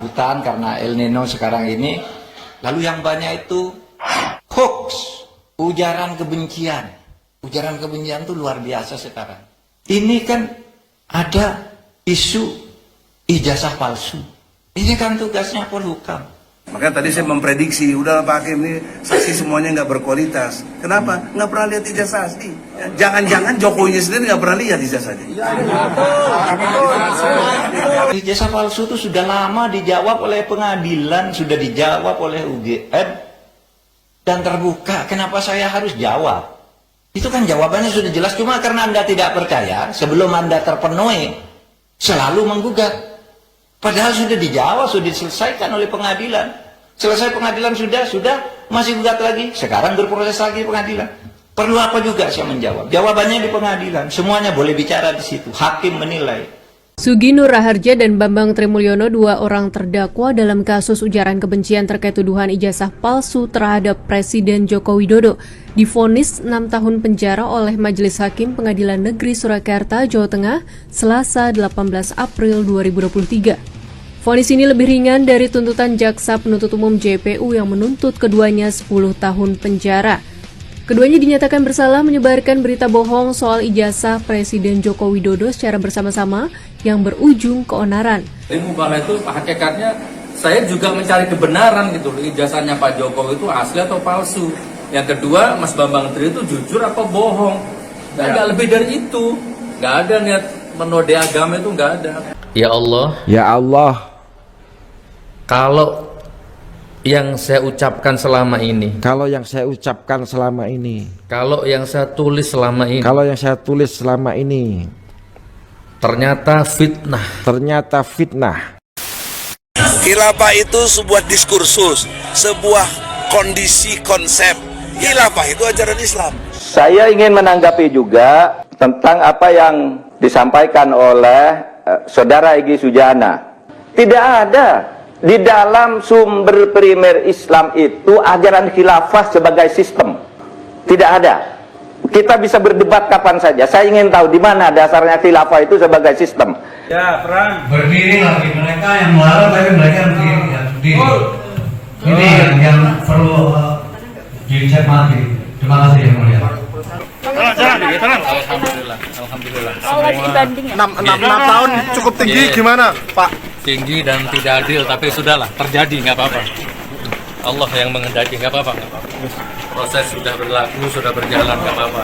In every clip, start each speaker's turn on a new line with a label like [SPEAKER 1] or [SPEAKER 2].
[SPEAKER 1] hutan karena El Nino sekarang ini. Lalu yang banyak itu hoax, ujaran kebencian. Ujaran kebencian itu luar biasa sekarang. Ini kan ada isu ijazah palsu. Ini kan tugasnya Polhukam.
[SPEAKER 2] Makanya tadi saya memprediksi, udahlah Pak Hakim ini saksi semuanya nggak berkualitas. Kenapa? Nggak pernah lihat ijazah asli. Jangan-jangan Jokowinya sendiri nggak pernah lihat ijazahnya.
[SPEAKER 1] Ijazah palsu itu sudah lama dijawab oleh pengadilan, sudah dijawab oleh UGM, dan terbuka. Kenapa saya harus jawab? Itu kan jawabannya sudah jelas, cuma karena Anda tidak percaya, sebelum Anda terpenuhi, selalu menggugat. Padahal sudah dijawab, sudah diselesaikan oleh pengadilan. Selesai pengadilan sudah, masih gugat lagi. Sekarang berproses lagi pengadilan. Perlu apa juga saya menjawab? Jawabannya di pengadilan. Semuanya boleh bicara di situ. Hakim menilai.
[SPEAKER 3] Sugi Nur Raharja dan Bambang Trimulyono, dua orang terdakwa dalam kasus ujaran kebencian terkait tuduhan ijazah palsu terhadap Presiden Joko Widodo, divonis 6 tahun penjara oleh Majelis Hakim Pengadilan Negeri Surakarta, Jawa Tengah, Selasa 18 April 2023. Vonis ini lebih ringan dari tuntutan Jaksa Penuntut Umum JPU yang menuntut keduanya 10 tahun penjara. Keduanya dinyatakan bersalah menyebarkan berita bohong soal ijazah Presiden Joko Widodo secara bersama-sama yang berujung keonaran.
[SPEAKER 4] Jadi mubalah itu hakikatnya saya juga mencari kebenaran gitu, ijazahnya Pak Jokowi itu asli atau palsu. Yang kedua, Mas Bambang Tri itu jujur apa bohong. Nggak lebih dari itu. Nggak ada niat menodai agama, itu nggak ada.
[SPEAKER 5] Ya Allah,
[SPEAKER 6] ya Allah,
[SPEAKER 5] kalau yang saya ucapkan selama ini,
[SPEAKER 6] kalau yang saya ucapkan selama ini,
[SPEAKER 5] kalau yang saya tulis selama ini,
[SPEAKER 6] kalau yang saya tulis selama ini
[SPEAKER 5] ternyata fitnah,
[SPEAKER 2] Khilafah itu sebuah diskursus, sebuah kondisi konsep. Khilafah itu ajaran Islam.
[SPEAKER 7] Saya ingin menanggapi juga tentang apa yang disampaikan oleh Saudara Egy Sujana. Tidak ada di dalam sumber primer Islam itu ajaran khilafah sebagai sistem. Tidak ada. Kita bisa berdebat kapan saja. Saya ingin tahu di mana dasarnya khilafah itu sebagai sistem.
[SPEAKER 8] Ya, Pram. Berdiri lagi mereka yang melarang, tapi mereka yang berdiri. Ini yang perlu dicermati. Terima kasih yang mulia.
[SPEAKER 4] Alhamdulillah. Alhamdulillah.
[SPEAKER 2] 6 tahun cukup tinggi, gimana Pak?
[SPEAKER 4] Tinggi dan tidak adil, tapi sudahlah, terjadi, nggak apa-apa. Allah yang menghendaki, nggak apa-apa. Proses sudah berlaku, sudah berjalan, nggak apa-apa.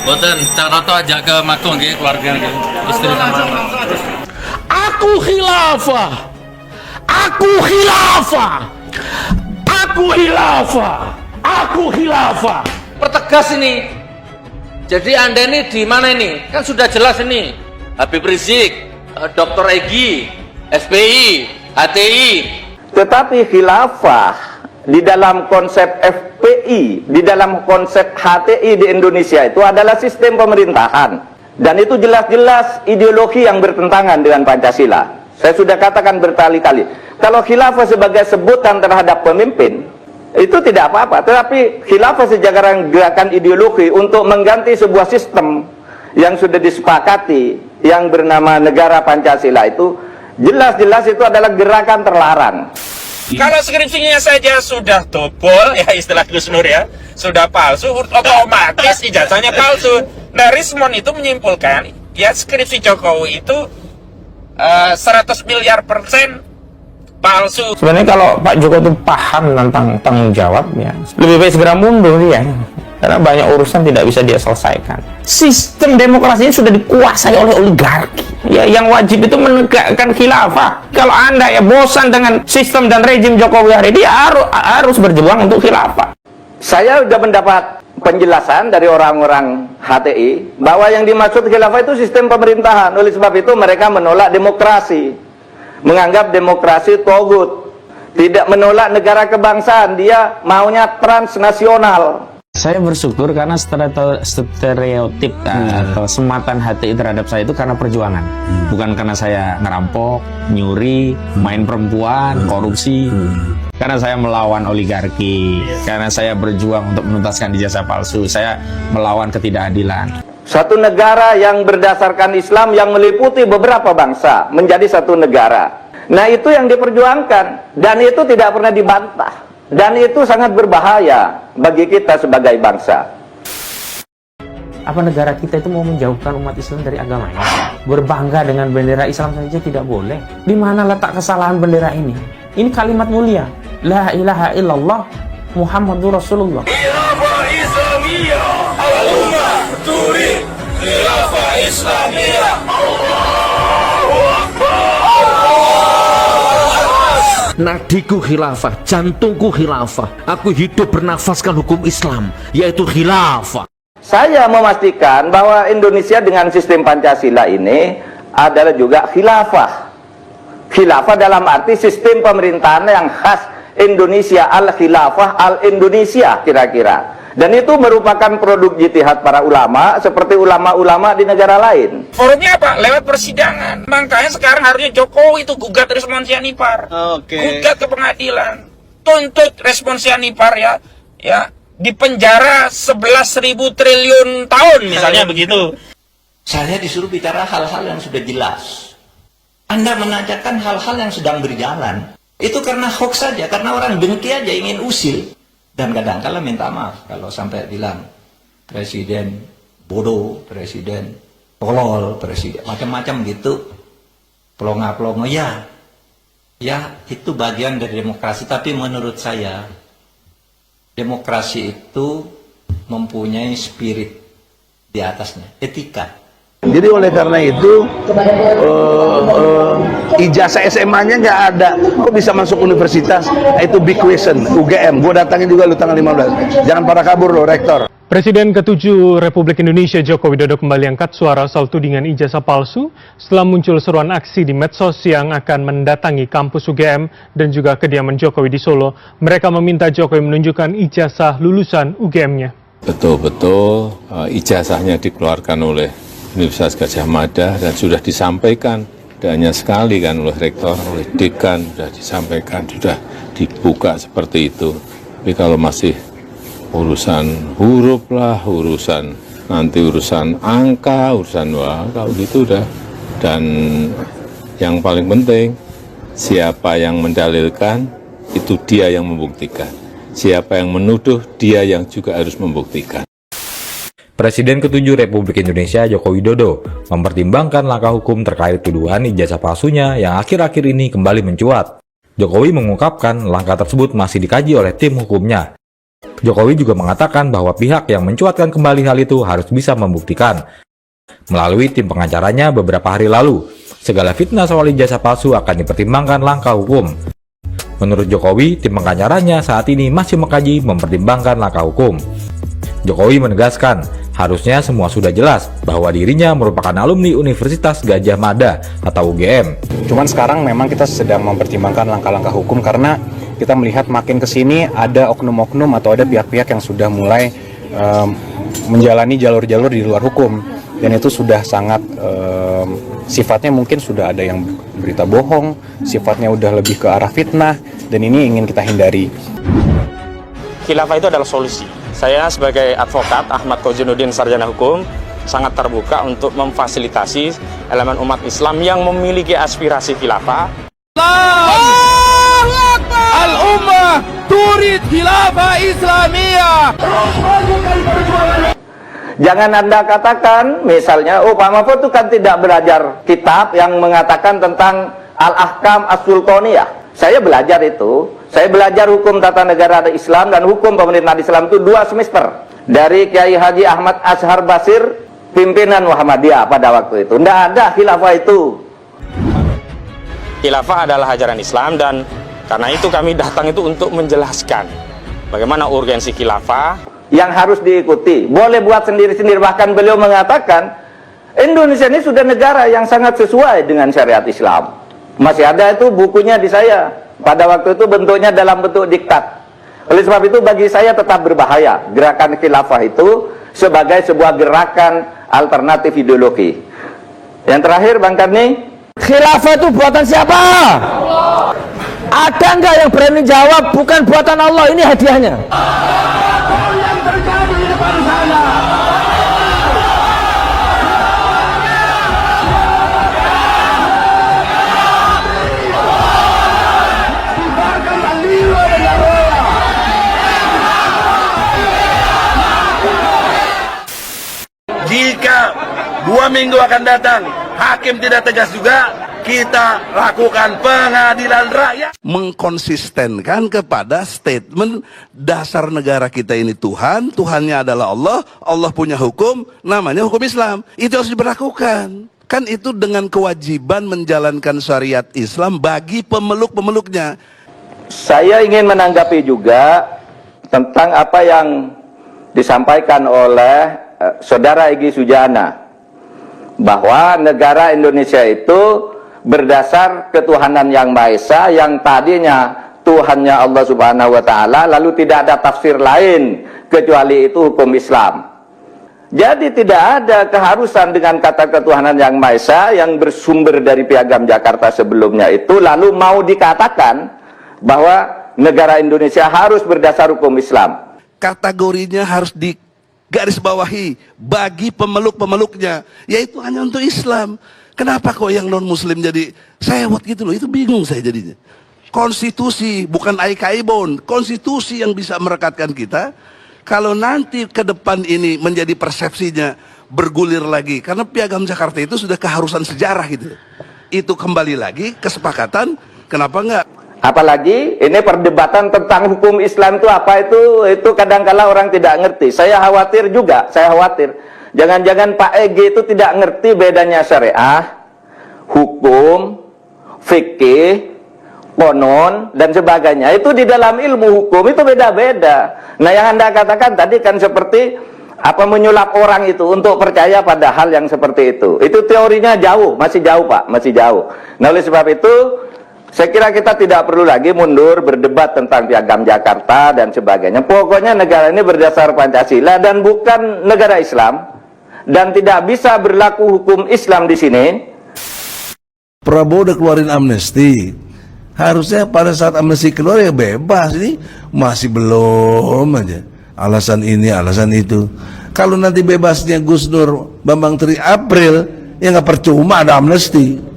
[SPEAKER 4] Boten, cara to aja ke matung gitu, keluarga gitu, istri sama anak.
[SPEAKER 9] Aku khilafah, aku khilafah, aku khilafah, aku khilafah.
[SPEAKER 5] pertegas ini. Jadi Anda ini di mana ini? Kan sudah jelas ini. Habib Rizik, Dr. Egy, SPI, HTI.
[SPEAKER 7] Tetapi khilafah di dalam konsep FPI, di dalam konsep HTI di Indonesia itu adalah sistem pemerintahan. Dan itu jelas-jelas ideologi yang bertentangan dengan Pancasila. Saya sudah katakan berkali-kali. Kalau khilafah sebagai sebutan terhadap pemimpin, itu tidak apa-apa. Tetapi khilafah sebagai gerakan ideologi untuk mengganti sebuah sistem yang sudah disepakati, yang bernama negara Pancasila itu, jelas-jelas itu adalah gerakan terlarang.
[SPEAKER 10] Kalau skripsinya saja sudah topol, ya istilah Gus Nur ya, sudah palsu, otomatis ijazahnya palsu. Nah, Rismon itu menyimpulkan, ya skripsi Jokowi itu 100 miliar % palsu.
[SPEAKER 11] Sebenarnya kalau Pak Jokowi itu paham tentang tanggung jawab, ya lebih baik segera mundur ya, karena banyak urusan tidak bisa dia selesaikan. Sistem demokrasi ini sudah dikuasai oleh oligarki. Ya, yang wajib itu menegakkan khilafah. Kalau Anda ya bosan dengan sistem dan rejim Jokowi hari ini, harus berjuang untuk khilafah.
[SPEAKER 7] Saya sudah mendapat penjelasan dari orang-orang HTI bahwa yang dimaksud khilafah itu sistem pemerintahan. Oleh sebab itu mereka menolak demokrasi, menganggap demokrasi togut, tidak menolak negara kebangsaan, dia maunya transnasional.
[SPEAKER 11] Saya bersyukur karena stereotip atau sematan HTI terhadap saya itu karena perjuangan, bukan karena saya ngerampok, nyuri, main perempuan, korupsi. Karena saya melawan oligarki, karena saya berjuang untuk menuntaskan ijazah palsu, saya melawan ketidakadilan.
[SPEAKER 7] Satu negara yang berdasarkan Islam yang meliputi beberapa bangsa menjadi satu negara. Nah, itu yang diperjuangkan dan itu tidak pernah dibantah. Dan itu sangat berbahaya bagi kita sebagai bangsa.
[SPEAKER 11] Apa negara kita itu mau menjauhkan umat Islam dari agamanya? Berbangga dengan bendera Islam saja tidak boleh. Di mana letak kesalahan bendera ini? Ini kalimat mulia. La ilaha illallah Muhammadur Rasulullah.
[SPEAKER 9] Khilafah Islamiyah, al-ummah turid khilafah Islamiyah. Nadiku khilafah, jantungku khilafah. Aku hidup bernafaskan hukum Islam, yaitu khilafah.
[SPEAKER 7] Saya memastikan bahwa Indonesia dengan sistem Pancasila ini adalah juga khilafah. Khilafah dalam arti sistem pemerintahan yang khas Indonesia, al-khilafah al-Indonesia kira-kira. Dan itu merupakan produk jitihad para ulama seperti ulama-ulama di negara lain.
[SPEAKER 10] Forumnya apa? Lewat persidangan. Makanya sekarang harusnya Jokowi itu gugat respons Sianipar. Gugat ke pengadilan. Tuntut respons Sianipar ya di penjara 11.000 triliun tahun misalnya begitu.
[SPEAKER 1] Saya disuruh bicara hal-hal yang sudah jelas. Anda menanyakan hal-hal yang sedang berjalan. Itu karena hoax saja, karena orang dengki aja ingin usil. Dan kadang-kala minta maaf kalau sampai bilang presiden bodoh, presiden tolol, presiden macam-macam gitu. Pelongo-pelongo ya itu bagian dari demokrasi. Tapi menurut saya demokrasi itu mempunyai spirit di atasnya, etika.
[SPEAKER 2] Jadi oleh karena itu ijazah SMA-nya nggak ada, kok bisa masuk universitas? Itu big question. UGM, gue datangin juga lu tanggal 15. Jangan pada kabur lo, rektor.
[SPEAKER 12] Presiden ke-7 Republik Indonesia Joko Widodo kembali angkat suara soal tudingan ijazah palsu setelah muncul seruan aksi di medsos yang akan mendatangi kampus UGM dan juga kediaman Jokowi di Solo. Mereka meminta Jokowi menunjukkan ijazah lulusan UGM-nya.
[SPEAKER 13] Betul-betul ijazahnya dikeluarkan oleh Universitas Gadjah Mada dan sudah disampaikan, tidak hanya sekali kan oleh rektor, oleh dekan, sudah disampaikan, sudah dibuka seperti itu. Tapi kalau masih urusan huruf lah, urusan angka, urusan kalau gitu udah. Dan yang paling penting, siapa yang mendalilkan, itu dia yang membuktikan. Siapa yang menuduh, dia yang juga harus membuktikan.
[SPEAKER 14] Presiden ke-7 Republik Indonesia Joko Widodo mempertimbangkan langkah hukum terkait tuduhan ijazah palsunya yang akhir-akhir ini kembali mencuat. Jokowi mengungkapkan langkah tersebut masih dikaji oleh tim hukumnya. Jokowi juga mengatakan bahwa pihak yang mencuatkan kembali hal itu harus bisa membuktikan. Melalui tim pengacaranya beberapa hari lalu, segala fitnah soal ijazah palsu akan dipertimbangkan langkah hukum. Menurut Jokowi, tim pengacaranya saat ini masih mengkaji mempertimbangkan langkah hukum. Jokowi menegaskan, harusnya semua sudah jelas bahwa dirinya merupakan alumni Universitas Gadjah Mada atau UGM.
[SPEAKER 15] Cuman sekarang memang kita sedang mempertimbangkan langkah-langkah hukum karena kita melihat makin kesini ada oknum-oknum atau ada pihak-pihak yang sudah mulai menjalani jalur-jalur di luar hukum. Dan itu sudah sangat sifatnya mungkin sudah ada yang berita bohong, sifatnya udah lebih ke arah fitnah, dan ini ingin kita hindari.
[SPEAKER 16] Khilafah itu adalah solusi. Saya sebagai advokat Ahmad Kojinuddin Sarjana Hukum sangat terbuka untuk memfasilitasi elemen umat Islam yang memiliki aspirasi khilafah.
[SPEAKER 9] Al-ummah turid khilafah Islamiyah.
[SPEAKER 7] Jangan Anda katakan misalnya, oh Pak Mahfud itu kan tidak belajar kitab yang mengatakan tentang Al-Ahkam As-Sultaniyah. Saya belajar itu. Saya belajar hukum tata negara Islam dan hukum pemerintahan Islam itu 2 semester. Dari Kiai Haji Ahmad Azhar Basir, pimpinan Muhammadiyah pada waktu itu. Tidak ada khilafah itu.
[SPEAKER 16] Khilafah adalah ajaran Islam dan karena itu kami datang itu untuk menjelaskan bagaimana urgensi khilafah.
[SPEAKER 7] Yang harus diikuti. Boleh buat sendiri-sendiri. Bahkan beliau mengatakan, Indonesia ini sudah negara yang sangat sesuai dengan syariat Islam. Masih ada itu bukunya di saya. Pada waktu itu bentuknya dalam bentuk diktat. Oleh sebab itu bagi saya tetap berbahaya gerakan khilafah itu sebagai sebuah gerakan alternatif ideologi. Yang terakhir Bang Karni,
[SPEAKER 9] khilafah itu buatan siapa? Ada nggak yang berani jawab bukan buatan Allah, ini hadiahnya?
[SPEAKER 2] Jika 2 minggu akan datang, hakim tidak tegas juga, kita lakukan pengadilan rakyat. Mengkonsistenkan kepada statement dasar negara kita ini Tuhan, Tuhannya adalah Allah, Allah punya hukum, namanya hukum Islam. Itu harus diberlakukan. Kan itu dengan kewajiban menjalankan syariat Islam bagi pemeluk-pemeluknya.
[SPEAKER 7] Saya ingin menanggapi juga tentang apa yang disampaikan oleh Saudara Egy Sujana, bahwa negara Indonesia itu berdasar ketuhanan yang Maha Esa, yang tadinya Tuhannya Allah Subhanahu wa Ta'ala, lalu tidak ada tafsir lain kecuali itu hukum Islam. Jadi tidak ada keharusan dengan kata ketuhanan yang Maha Esa yang bersumber dari Piagam Jakarta sebelumnya itu, lalu mau dikatakan bahwa negara Indonesia harus berdasar hukum Islam.
[SPEAKER 2] Kategorinya harus digarisbawahi bagi pemeluk-pemeluknya, yaitu hanya untuk Islam. Kenapa kok yang non-muslim jadi sewot gitu loh, itu bingung saya jadinya. Konstitusi, bukan Aikaibon, konstitusi yang bisa merekatkan kita. Kalau nanti ke depan ini menjadi persepsinya bergulir lagi, karena Piagam Jakarta itu sudah keharusan sejarah gitu. Itu kembali lagi kesepakatan, kenapa enggak?
[SPEAKER 7] Apalagi ini perdebatan tentang hukum Islam itu apa, itu kadang-kala orang tidak ngerti. Saya khawatir juga, jangan-jangan Pak Egy itu tidak ngerti bedanya syariah, hukum, fikih, konon, dan sebagainya. Itu di dalam ilmu hukum itu beda-beda. Nah, yang Anda katakan tadi kan seperti apa, menyulap orang itu untuk percaya pada hal yang seperti itu. Itu teorinya jauh, masih jauh Pak, masih jauh. Nah, oleh sebab itu saya kira kita tidak perlu lagi mundur berdebat tentang Piagam Jakarta dan sebagainya. Pokoknya negara ini berdasar Pancasila dan bukan negara Islam, dan tidak bisa berlaku hukum Islam di sini.
[SPEAKER 2] Prabowo udah keluarin amnesti. Harusnya pada saat amnesti keluar ya bebas, ini masih belum aja. Alasan ini, alasan itu. Kalau nanti bebasnya Gus Nur Bambang Tri April, ya nggak percuma ada amnesti.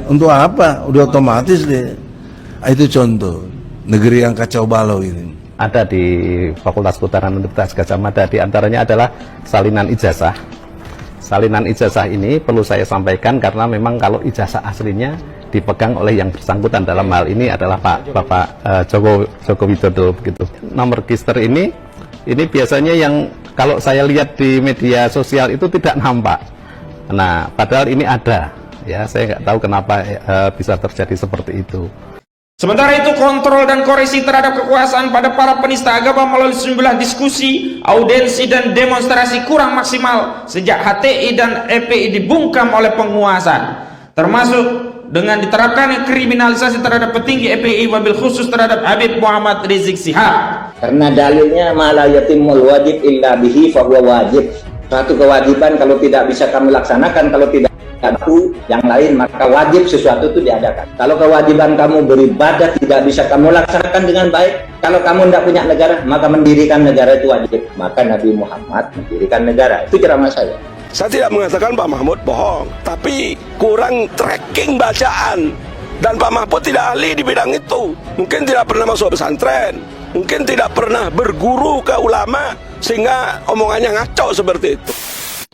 [SPEAKER 2] Untuk apa? Udah otomatis deh. Itu contoh negeri yang kacau balau ini.
[SPEAKER 17] Ada di Fakultas Kehutanan Universitas Gadjah Mada, di antaranya adalah salinan ijazah. Salinan ijazah ini perlu saya sampaikan karena memang kalau ijazah aslinya dipegang oleh yang bersangkutan, dalam hal ini adalah Bapak Joko Widodo begitu. Nomor register ini biasanya yang kalau saya lihat di media sosial itu tidak nampak. Nah, padahal ini ada. Ya, saya nggak tahu kenapa bisa terjadi seperti itu.
[SPEAKER 10] Sementara itu, kontrol dan koreksi terhadap kekuasaan pada para penista agama melalui sejumlah diskusi, audiensi, dan demonstrasi kurang maksimal sejak HTI dan EPI dibungkam oleh penguasa, termasuk dengan diterapkan kriminalisasi terhadap petinggi EPI, wabil khusus terhadap Habib Muhammad Rizik Syihab.
[SPEAKER 7] Karena dalilnya ma la yatimul wajib illa bihi fahuwa wajib. Satu kewajiban kalau tidak bisa kamu laksanakan, kalau tidak itu yang lain, maka wajib sesuatu itu diadakan. Kalau kewajiban kamu beribadah tidak bisa kamu laksanakan dengan baik, kalau kamu tidak punya negara, maka mendirikan negara itu wajib. Maka Nabi Muhammad mendirikan negara. Itu ceramah saya.
[SPEAKER 2] Saya tidak mengatakan Pak Mahfud bohong, tapi kurang tracking bacaan. Dan Pak Mahfud tidak ahli di bidang itu. Mungkin tidak pernah masuk pesantren, mungkin tidak pernah berguru ke ulama, sehingga omongannya ngaco seperti itu.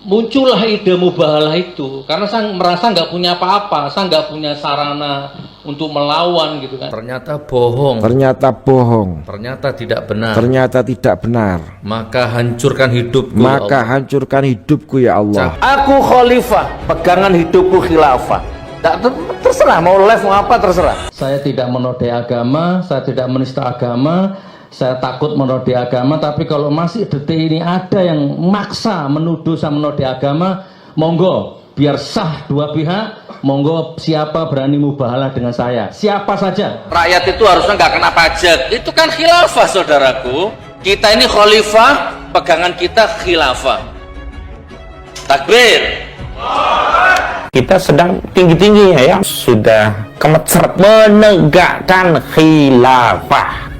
[SPEAKER 5] Muncullah ide mubahalah itu karena saya merasa nggak punya apa-apa, saya nggak punya sarana untuk melawan gitu kan.
[SPEAKER 6] Ternyata bohong, ternyata tidak benar,
[SPEAKER 5] Maka hancurkan hidupku,
[SPEAKER 6] hancurkan hidupku ya Allah.
[SPEAKER 9] Aku khalifah, pegangan hidupku khilafah. Terserah mau live mau apa terserah.
[SPEAKER 5] Saya tidak menodai agama, saya tidak menista agama, saya takut menodai agama, tapi kalau masih detik ini ada yang maksa menuduh saya menodai agama, monggo biar sah dua pihak, monggo siapa berani mubahalah dengan saya, siapa saja.
[SPEAKER 9] Rakyat itu harusnya nggak kena pajak. Itu kan khilafah, saudaraku. Kita ini khalifah, pegangan kita khilafah. Takbir.
[SPEAKER 11] Kita sedang tinggi-tingginya ya, sudah kemeceret menegakkan khilafah.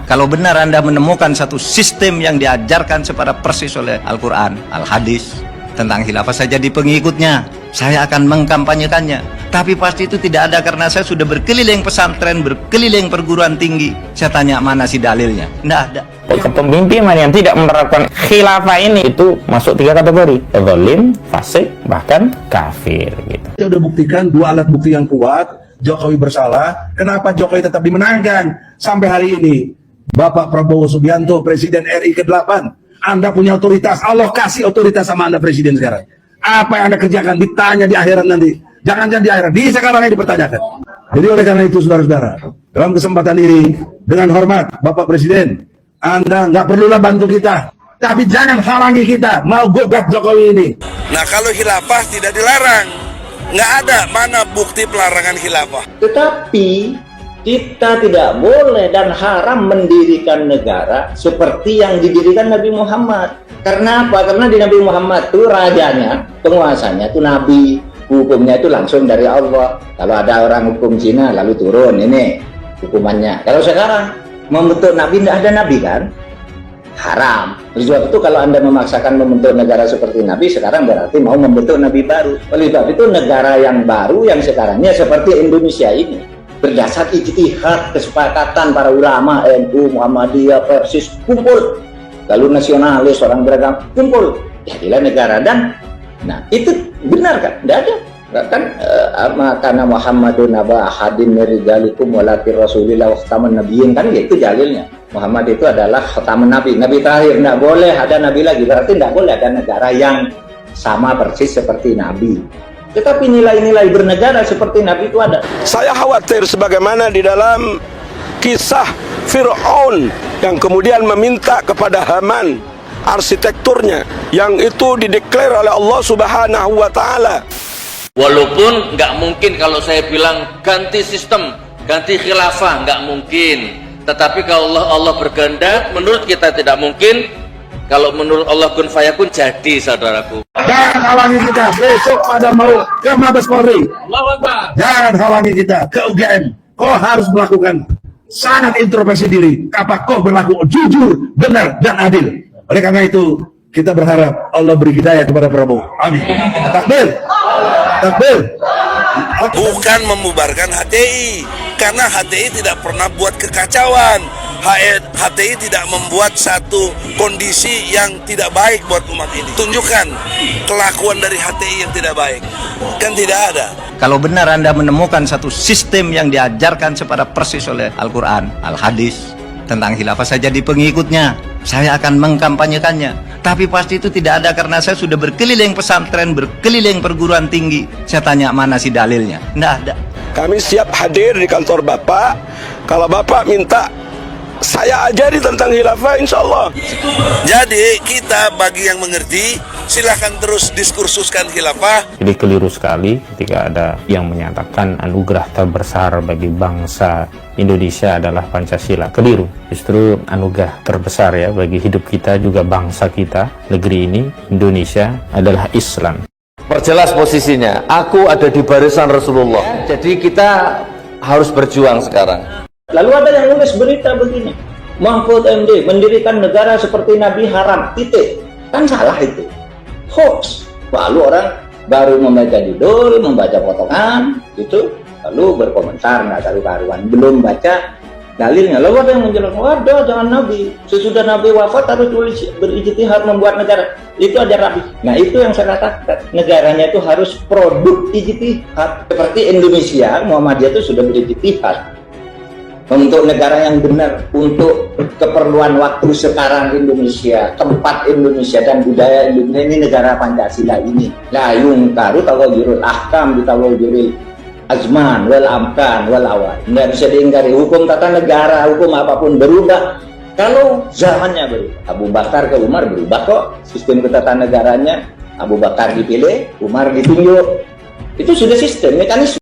[SPEAKER 1] Kalau benar Anda menemukan satu sistem yang diajarkan secara persis oleh Al-Quran, Al-Hadis,
[SPEAKER 18] tentang khilafah saya jadi pengikutnya, saya akan mengkampanyekannya. Tapi pasti itu tidak ada karena saya sudah berkeliling pesantren, berkeliling perguruan tinggi. Saya tanya mana sih dalilnya? Tidak ada.
[SPEAKER 11] Kepemimpinan yang tidak menerapkan khilafah ini itu masuk 3 kategori: zalim, fasik, bahkan kafir gitu.
[SPEAKER 2] Kita udah buktikan 2 alat bukti yang kuat, Jokowi bersalah. Kenapa Jokowi tetap dimenangkan sampai hari ini? Bapak Prabowo Subianto, Presiden RI ke-8, Anda punya otoritas, Allah kasih otoritas sama Anda Presiden sekarang. Apa yang Anda kerjakan ditanya di akhirat nanti. Jangan di akhirat, di sekarang ini dipertanyakan. Jadi oleh karena itu saudara-saudara, dalam kesempatan ini dengan hormat Bapak Presiden, Anda nggak perlulah bantu kita, tapi jangan halangi kita mau gugat Jokowi ini.
[SPEAKER 19] Nah, kalau khilafah tidak dilarang, nggak ada mana bukti pelarangan khilafah.
[SPEAKER 1] Tetapi kita tidak boleh dan haram mendirikan negara seperti yang didirikan Nabi Muhammad. Karena apa? Karena di Nabi Muhammad itu rajanya, penguasanya itu Nabi, hukumnya itu langsung dari Allah. Kalau ada orang hukum Cina lalu turun ini hukumannya. Kalau sekarang membentuk Nabi, tidak ada Nabi kan? Haram. Oleh sebab itu kalau Anda memaksakan membentuk negara seperti Nabi, sekarang berarti mau membentuk Nabi baru. Oleh sebab itu negara yang baru yang sekarangnya seperti Indonesia ini, berdasar ijtihad, kesepakatan para ulama, NU, Muhammadiyah, Persis, kumpul. Lalu nasionalis, orang beragama, kumpul. Jadilah negara. Dan nah itu benar kan? Tidak ada. Kan karena Muhammadun aba ahadin mirijalikum walakin rasulillah wa khataman nabiyyin, kan gitu dalilnya. Muhammad itu adalah khataman nabi, nabi terakhir. Tidak boleh ada nabi lagi, berarti tidak boleh ada negara yang sama persis seperti nabi. Tetapi nilai-nilai bernegara seperti nabi itu ada.
[SPEAKER 19] Saya khawatir sebagaimana di dalam kisah Fir'aun yang kemudian meminta kepada Haman arsitekturnya yang itu dideklar oleh Allah Subhanahu wa Ta'ala.
[SPEAKER 5] Walaupun nggak mungkin kalau saya bilang ganti sistem, ganti khilafah, nggak mungkin. Tetapi kalau Allah berkehendak, menurut kita tidak mungkin. Kalau menurut Allah kun fayakun, jadi saudaraku.
[SPEAKER 2] Jangan halangi kita besok pada mau ke Mabes Polri. Jangan halangi kita ke UGM. Kau harus melakukan sangat introspeksi diri. Apa kau berlaku jujur, benar, dan adil. Oleh karena itu kita berharap Allah beri hidayah kepada Prabowo. Amin. Takbir. Takbir.
[SPEAKER 19] Bukan membubarkan HTI, karena HTI tidak pernah buat kekacauan. HTI tidak membuat satu kondisi yang tidak baik buat umat ini. Tunjukkan kelakuan dari HTI yang tidak baik. Kan tidak ada.
[SPEAKER 18] Kalau benar Anda menemukan satu sistem yang diajarkan secara persis oleh Al-Quran, Al-Hadis tentang khilafah, saya jadi pengikutnya, saya akan mengkampanyekannya. Tapi pasti itu tidak ada karena saya sudah berkeliling pesantren, berkeliling perguruan tinggi. Saya tanya mana sih dalilnya? Tidak ada.
[SPEAKER 19] Kami siap hadir di kantor Bapak. Kalau Bapak minta saya ajari tentang khilafah, insya Allah. Jadi kita bagi yang mengerti, silahkan terus diskursuskan khilafah.
[SPEAKER 11] Jadi keliru sekali ketika ada yang menyatakan anugerah terbesar bagi bangsa Indonesia adalah Pancasila. Keliru. Justru anugerah terbesar ya bagi hidup kita, juga bangsa kita, negeri ini, Indonesia, adalah Islam.
[SPEAKER 9] Perjelas posisinya, aku ada di barisan Rasulullah. Jadi kita harus berjuang sekarang.
[SPEAKER 1] Lalu ada yang nulis berita begini, Mahfud MD mendirikan negara seperti Nabi haram, titik. Kan salah itu, hoax. Lalu orang baru membaca judul, membaca potongan, gitu, lalu berkomentar nggak karu-karuan, belum baca dalilnya. Lalu ada yang menjelaskan, waduh jangan Nabi, sesudah Nabi wafat harus berijtihad membuat negara. Itu aja Nabi. Nah itu yang saya katakan, negaranya itu harus produk ijtihad. Seperti Indonesia, Muhammadiyah itu sudah berijtihad untuk negara yang benar, untuk keperluan waktu sekarang Indonesia, tempat Indonesia dan budaya Indonesia ini, negara Pancasila ini. La yungkaru tawajurul ahkam bitawajuril azman wal amkan wal awal. Nggak bisa diingkari, hukum tata negara, hukum apapun berubah kalau zamannya berubah. Abu Bakar ke Umar berubah kok sistem ketatanegaranya. Abu Bakar dipilih, Umar ditunjuk. Itu sudah sistem, mekanisme.